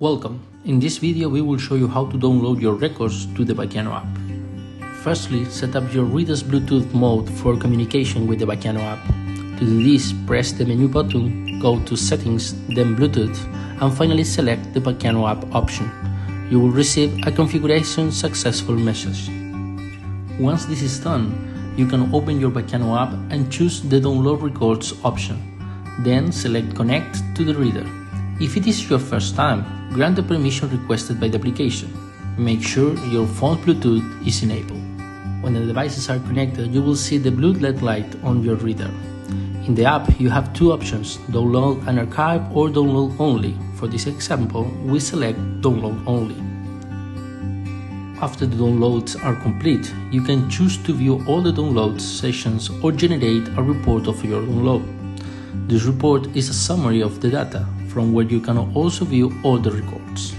Welcome. In this video we will show you how to download your records to the BAQUEANO app. Firstly, set up your reader's Bluetooth mode for communication with the BAQUEANO app. To do this, press the menu button, go to Settings, then Bluetooth, and finally select the BAQUEANO app option. You will receive a configuration successful message. Once this is done, you can open your BAQUEANO app and choose the Download Records option. Then select Connect to the reader. If it is your first time, grant the permission requested by the application. Make sure your phone's Bluetooth is enabled. When the devices are connected, you will see the blue LED light on your reader. In the app, you have two options, Download and Archive or Download Only. For this example, we select Download Only. After the downloads are complete, you can choose to view all the download sessions or generate a report of your download. This report is a summary of the data, from where you can also view all the records.